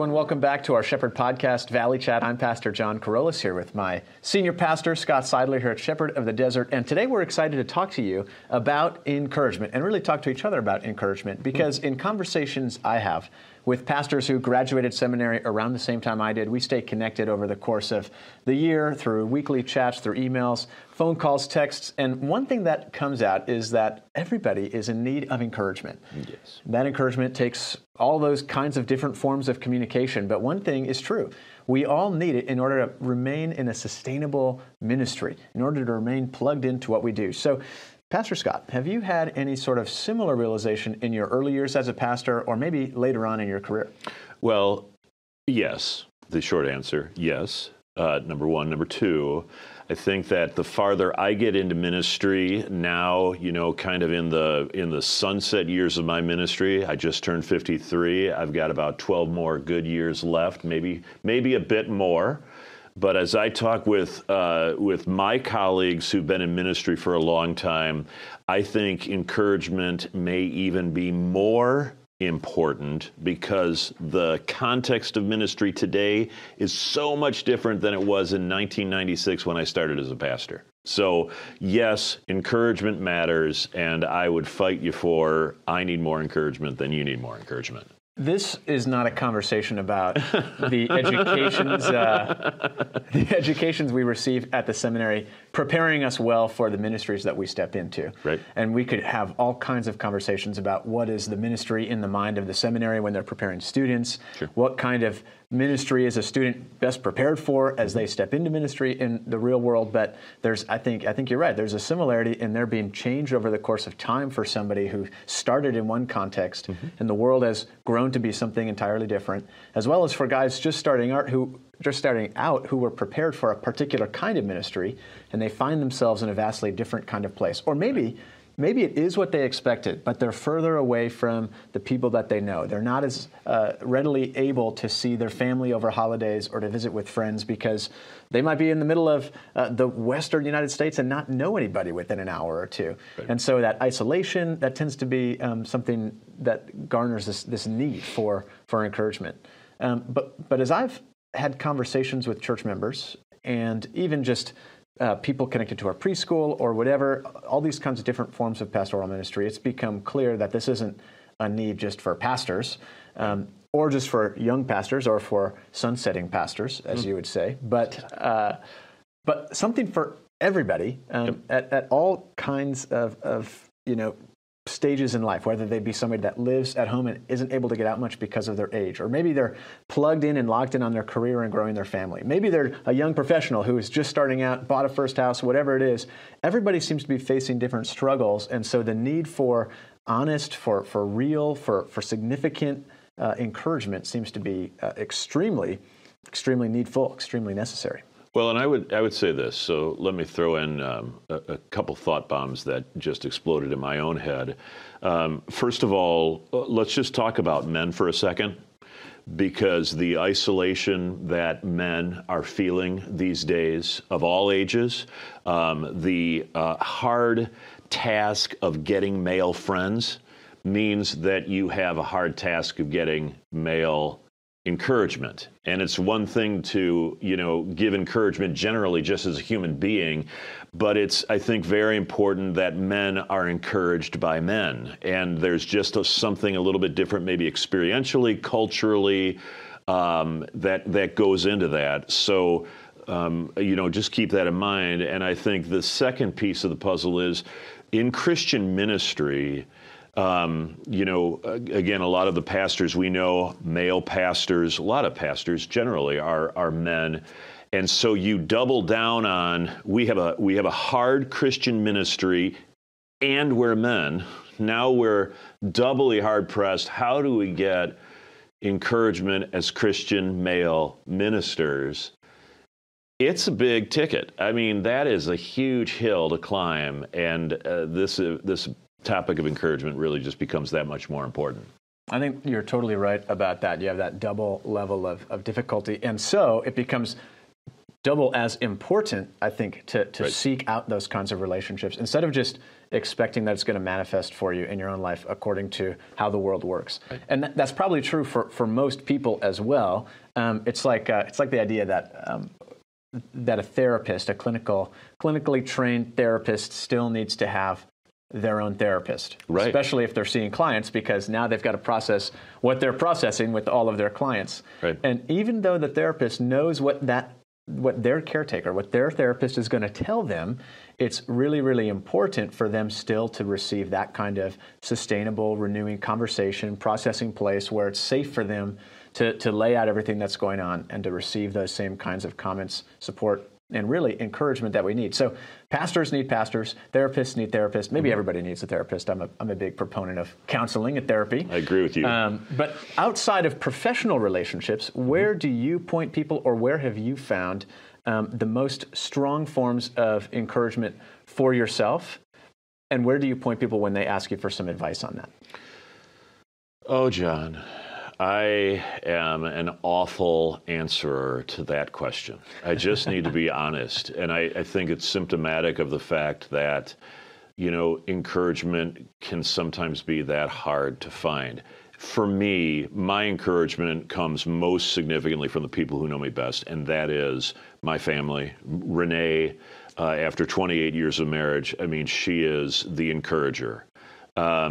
everyone. Welcome back to our Shepherd Podcast, Valley Chat. I'm Pastor John Karolus here with my senior pastor, Scott Seidler, here at Shepherd of the Desert. And today we're excited to talk to you about encouragement and really talk to each other about encouragement, because in conversations I have with pastors who graduated seminary around the same time I did, we stay connected over the course of the year through weekly chats, through emails, phone calls, texts. And one thing that comes out is that everybody is in need of encouragement. Yes. That encouragement takes all those kinds of different forms of communication. But one thing is true. We all need it in order to remain in a sustainable ministry, in order to remain plugged into what we do. So, Pastor Scott, have you had any sort of similar realization in your early years as a pastor, or maybe later on in your career? Well, yes. The short answer, yes. Number one. Number two, I think that the farther I get into ministry now, kind of in the sunset years of my ministry, I just turned 53. I've got about 12 more good years left, maybe a bit more. But as I talk with my colleagues who've been in ministry for a long time, I think encouragement may even be more important because the context of ministry today is so much different than it was in 1996 when I started as a pastor. So yes, encouragement matters, and I would fight you for I need more encouragement than you need more encouragement. This is not a conversation about the educations we receive at the seminary, preparing us well for the ministries that we step into. Right. And we could have all kinds of conversations about what is the ministry in the mind of the seminary when they're preparing students. Sure. What kind of ministry is a student best prepared for as they step into ministry in the real world. But I think you're right. There's a similarity in there being changed over the course of time for somebody who started in one context, and the world has grown to be something entirely different, as well as for guys just starting out who were prepared for a particular kind of ministry, and they find themselves in a vastly different kind of place. Or maybe it is what they expected, but they're further away from the people that they know. They're not as readily able to see their family over holidays or to visit with friends because they might be in the middle of the Western United States and not know anybody within an hour or two. Right. And so that isolation, that tends to be something that garners this need for encouragement. But as I've had conversations with church members and even just people connected to our preschool or whatever, all these kinds of different forms of pastoral ministry, it's become clear that this isn't a need just for pastors or just for young pastors or for sunsetting pastors, as you would say, but something for everybody at all kinds of stages in life, whether they be somebody that lives at home and isn't able to get out much because of their age, or maybe they're plugged in and locked in on their career and growing their family. Maybe they're a young professional who is just starting out, bought a first house, whatever it is. Everybody seems to be facing different struggles, and so the need for honest, for real, for significant encouragement seems to be extremely needful, extremely necessary. Well, and I would say this. So let me throw in a couple thought bombs that just exploded in my own head. First of all, let's just talk about men for a second, because the isolation that men are feeling these days of all ages, the hard task of getting male friends means that you have a hard task of getting male encouragement. And it's one thing to, give encouragement generally just as a human being, but it's, I think, very important that men are encouraged by men. And there's just something a little bit different, maybe experientially, culturally, that goes into that. So, just keep that in mind. And I think the second piece of the puzzle is in Christian ministry, again, a lot of the pastors we know, male pastors, a lot of pastors generally are men. And so you double down on, we have a hard Christian ministry and we're men. Now we're doubly hard pressed. How do we get encouragement as Christian male ministers? It's a big ticket. I mean, that is a huge hill to climb. And this topic of encouragement really just becomes that much more important. I think you're totally right about that. You have that double level of difficulty. And so it becomes double as important, I think, to seek out those kinds of relationships instead of just expecting that it's going to manifest for you in your own life according to how the world works. Right. And that's probably true for most people as well. It's like the idea that a therapist, a clinically trained therapist, still needs to have their own therapist, right, especially if they're seeing clients, because now they've got to process what they're processing with all of their clients. Right. And even though the therapist knows what their caretaker, what their therapist is going to tell them, it's really, really important for them still to receive that kind of sustainable, renewing conversation, processing place where it's safe for them to lay out everything that's going on and to receive those same kinds of comments, support, and really encouragement that we need. So pastors need pastors, therapists need therapists. Maybe everybody needs a therapist. I'm a big proponent of counseling and therapy. I agree with you. But outside of professional relationships, where do you point people, or where have you found the most strong forms of encouragement for yourself? And where do you point people when they ask you for some advice on that? Oh, John, I am an awful answerer to that question. I just need to be honest. And I think it's symptomatic of the fact that, encouragement can sometimes be that hard to find. For me, my encouragement comes most significantly from the people who know me best, and that is my family. Renee, after 28 years of marriage, she is the encourager.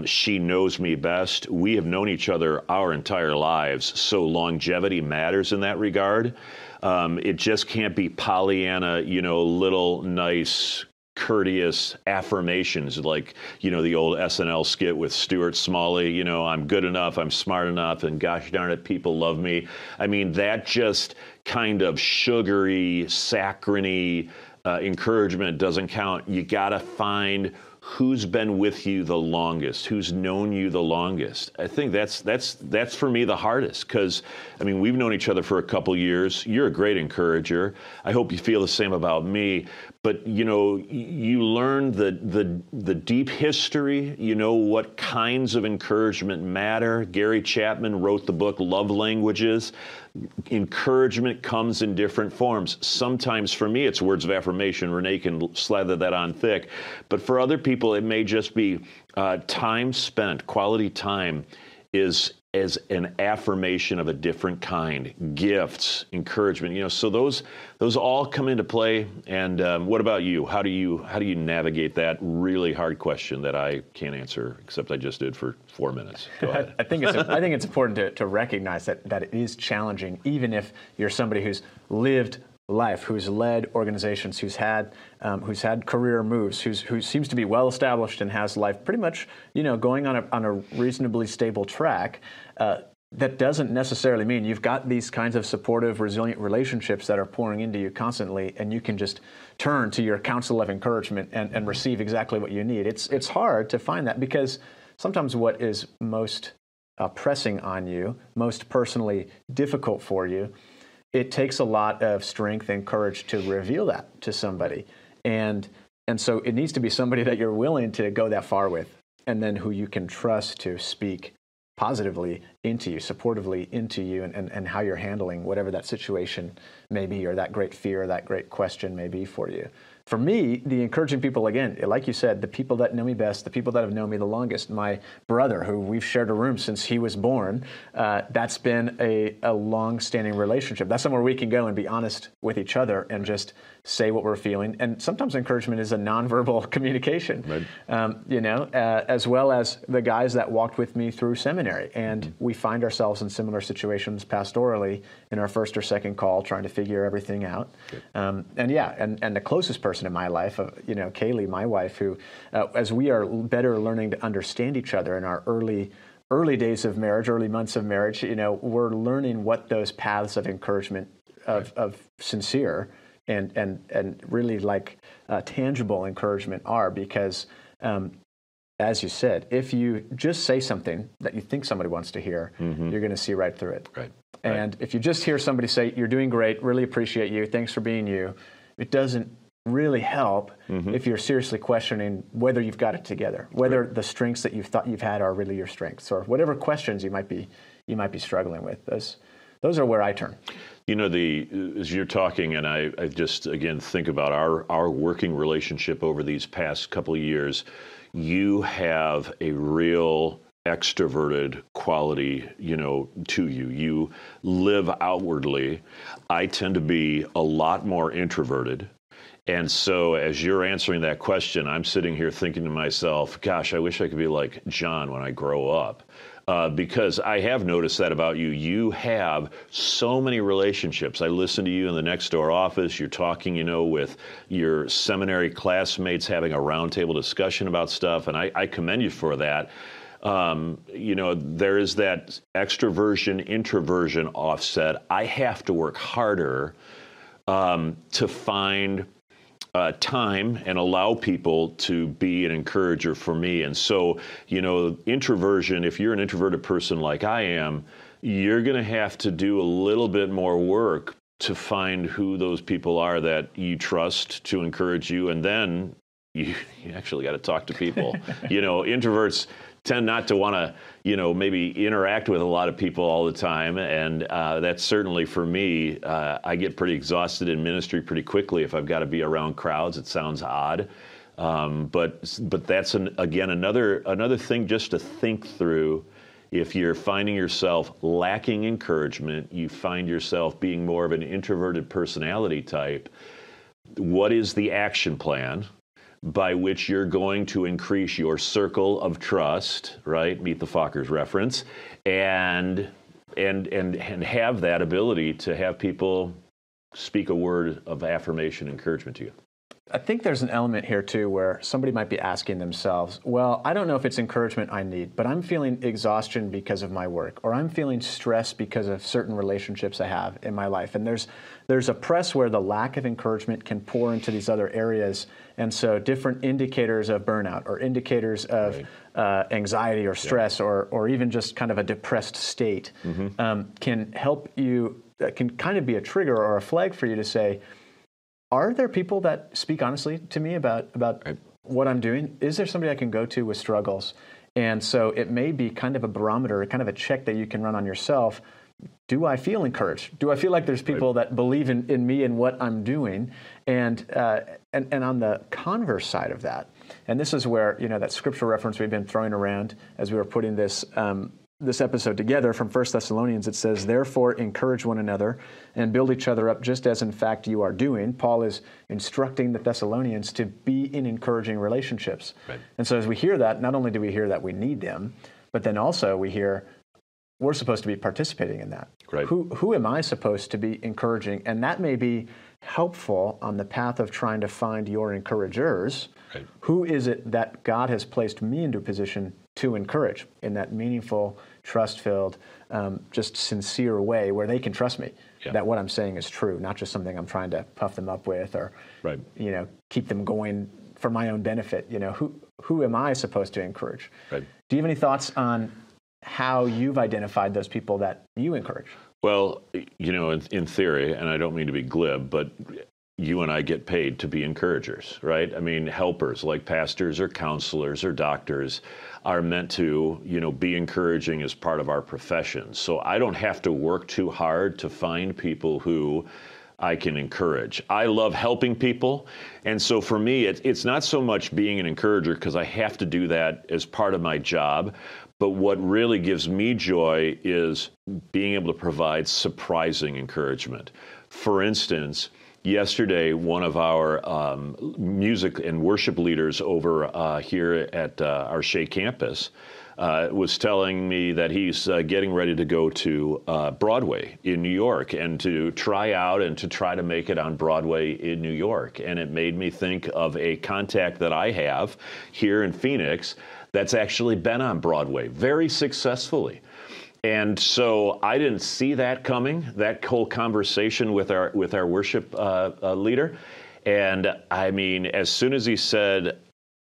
She knows me best. We have known each other our entire lives, so longevity matters in that regard. It just can't be Pollyanna, little nice, courteous affirmations like, the old SNL skit with Stuart Smalley, I'm good enough, I'm smart enough, and gosh darn it, people love me. That just kind of sugary, saccharine encouragement doesn't count. You got to find who's been with you the longest, who's known you the longest. I think that's for me the hardest, because we've known each other for a couple years. You're a great encourager. I hope you feel the same about me. But you learn the deep history. What kinds of encouragement matter. Gary Chapman wrote the book Love Languages. Encouragement comes in different forms. Sometimes for me, it's words of affirmation. Renee can slather that on thick. But for other people, it may just be time spent. Quality time is as an affirmation of a different kind. Gifts, encouragement. So those all come into play. And what about you? How do you navigate that really hard question that I can't answer, except I just did for 4 minutes? Go ahead. I think it's important to recognize that it is challenging, even if you're somebody who's lived life, who's led organizations, who's had career moves, who seems to be well established and has life pretty much going on a reasonably stable track. That doesn't necessarily mean you've got these kinds of supportive, resilient relationships that are pouring into you constantly, and you can just turn to your counsel of encouragement and receive exactly what you need. It's hard to find that, because sometimes what is most pressing on you, most personally difficult for you, it takes a lot of strength and courage to reveal that to somebody. And so it needs to be somebody that you're willing to go that far with, and then who you can trust to speak positively into you, supportively into you, and how you're handling whatever that situation may be, or that great fear, or that great question may be for you. For me, the encouraging people, again, like you said, the people that know me best, the people that have known me the longest, my brother, who we've shared a room since he was born, that's been a long-standing relationship. That's somewhere we can go and be honest with each other and just say what we're feeling. And sometimes encouragement is a nonverbal communication, right. As well as the guys that walked with me through seminary. And we find ourselves in similar situations pastorally in our first or second call, trying to figure everything out. And the closest person in my life, Kaylee, my wife, who, as we are better learning to understand each other in our early days of marriage, early months of marriage, we're learning what those paths of encouragement, of sincere and really tangible encouragement are, because as you said, if you just say something that you think somebody wants to hear, you're going to see right through it. Right. And if you just hear somebody say, "You're doing great, really appreciate you, thanks for being you," it doesn't really help if you're seriously questioning whether you've got it together, whether the strengths that you've thought you've had are really your strengths, or whatever questions you might be struggling with. Those are where I turn. As you're talking, and I just, again, think about our working relationship over these past couple of years, you have a real extroverted quality, to you. You live outwardly. I tend to be a lot more introverted. And so as you're answering that question, I'm sitting here thinking to myself, gosh, I wish I could be like John when I grow up. Because I have noticed that about you. You have so many relationships. I listen to you in the next door office. You're talking, with your seminary classmates, having a roundtable discussion about stuff. And I commend you for that. There is that extroversion, introversion offset. I have to work harder to find time and allow people to be an encourager for me. And so, introversion, if you're an introverted person like I am, you're going to have to do a little bit more work to find who those people are that you trust to encourage you. And then you actually got to talk to people. Introverts tend not to want to, maybe interact with a lot of people all the time. And that's certainly for me, I get pretty exhausted in ministry pretty quickly if I've got to be around crowds. It sounds odd. But that's, again, another thing just to think through. If you're finding yourself lacking encouragement, you find yourself being more of an introverted personality type, what is the action plan by which you're going to increase your circle of trust, right? Meet the Fockers reference, and have that ability to have people speak a word of affirmation, encouragement to you. I think there's an element here too where somebody might be asking themselves, well, I don't know if it's encouragement I need, but I'm feeling exhaustion because of my work, or I'm feeling stress because of certain relationships I have in my life. And there's a press where the lack of encouragement can pour into these other areas. And so different indicators of burnout or indicators of anxiety or stress or even just kind of a depressed state can help you, can kind of be a trigger or a flag for you to say, are there people that speak honestly to me about what I'm doing? Is there somebody I can go to with struggles? And so it may be kind of a barometer, kind of a check that you can run on yourself. Do I feel encouraged? Do I feel like there's people that believe in me and what I'm doing? And on the converse side of that, and this is where, that scriptural reference we've been throwing around as we were putting this episode together from 1 Thessalonians, it says, therefore encourage one another and build each other up just as in fact you are doing. Paul is instructing the Thessalonians to be in encouraging relationships. Right. And so as we hear that, not only do we hear that we need them, but then also we hear we're supposed to be participating in that. Right. Who am I supposed to be encouraging? And that may be helpful on the path of trying to find your encouragers. Right. Who is it that God has placed me into a position to encourage in that meaningful, trust-filled, just sincere way where they can trust me that what I'm saying is true, not just something I'm trying to puff them up with or, keep them going for my own benefit. Who am I supposed to encourage? Right. Do you have any thoughts on how you've identified those people that you encourage? Well, in theory, and I don't mean to be glib, but you and I get paid to be encouragers, right? I mean, helpers like pastors or counselors or doctors are meant to, be encouraging as part of our profession. So I don't have to work too hard to find people who I can encourage. I love helping people. And so for me, it's not so much being an encourager because I have to do that as part of my job. But what really gives me joy is being able to provide surprising encouragement. For instance, yesterday, one of our music and worship leaders over here at our Shea campus was telling me that he's getting ready to go to Broadway in New York and to try out and to try to make it on Broadway in New York. And it made me think of a contact that I have here in Phoenix that's actually been on Broadway very successfully. And so I didn't see that coming, that whole conversation with our worship leader. And I mean, as soon as he said,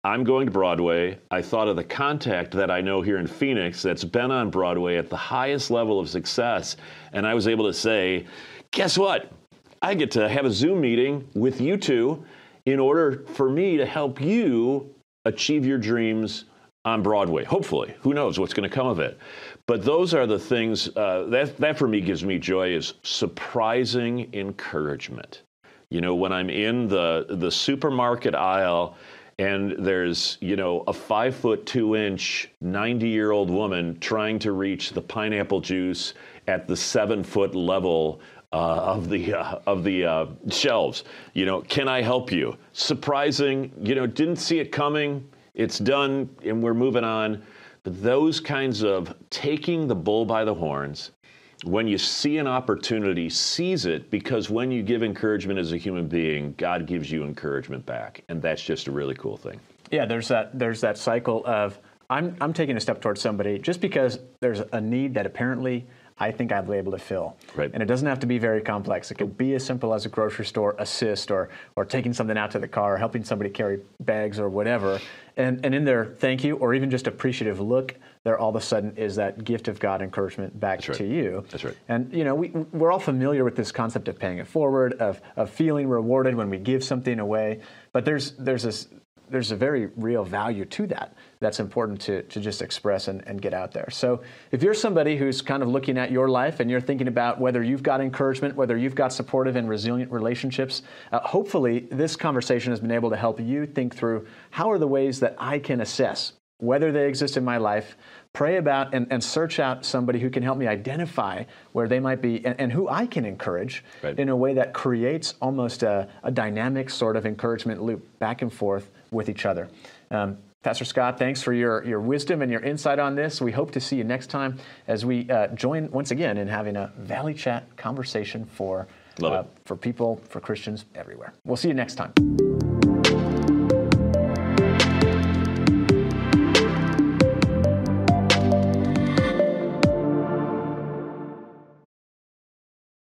I'm going to Broadway, I thought of the contact that I know here in Phoenix that's been on Broadway at the highest level of success. And I was able to say, guess what? I get to have a Zoom meeting with you two in order for me to help you achieve your dreams on Broadway, hopefully. Who knows what's going to come of it? But those are the things that for me gives me joy, is surprising encouragement. You know, when I'm in the supermarket aisle and there's, you know, a 5'2" 90-year-old woman trying to reach the pineapple juice at the 7-foot level of the shelves. You know, can I help you? Surprising, you know, didn't see it coming. It's done and we're moving on. But those kinds of taking the bull by the horns, when you see an opportunity, seize it, because when you give encouragement as a human being, God gives you encouragement back. And that's just a really cool thing. Yeah, there's that cycle of I'm taking a step towards somebody just because there's a need that apparently I think I'll be able to fill. Right. And it doesn't have to be very complex. It could be as simple as a grocery store assist or taking something out to the car, or helping somebody carry bags or whatever. And in their thank you or even just appreciative look, there all of a sudden is that gift of God encouragement back to you. That's right. And you know, we're all familiar with this concept of paying it forward, of feeling rewarded when we give something away. But there's a very real value to that that's important to just express and get out there. So if you're somebody who's kind of looking at your life and you're thinking about whether you've got encouragement, whether you've got supportive and resilient relationships, hopefully this conversation has been able to help you think through, how are the ways that I can assess whether they exist in my life, pray about and search out somebody who can help me identify where they might be and who I can encourage in a way that creates almost a dynamic sort of encouragement loop back and forth with each other. Pastor Scott, thanks for your wisdom and your insight on this. We hope to see you next time as we join once again in having a Valley Chat conversation for people, for Christians everywhere. We'll see you next time.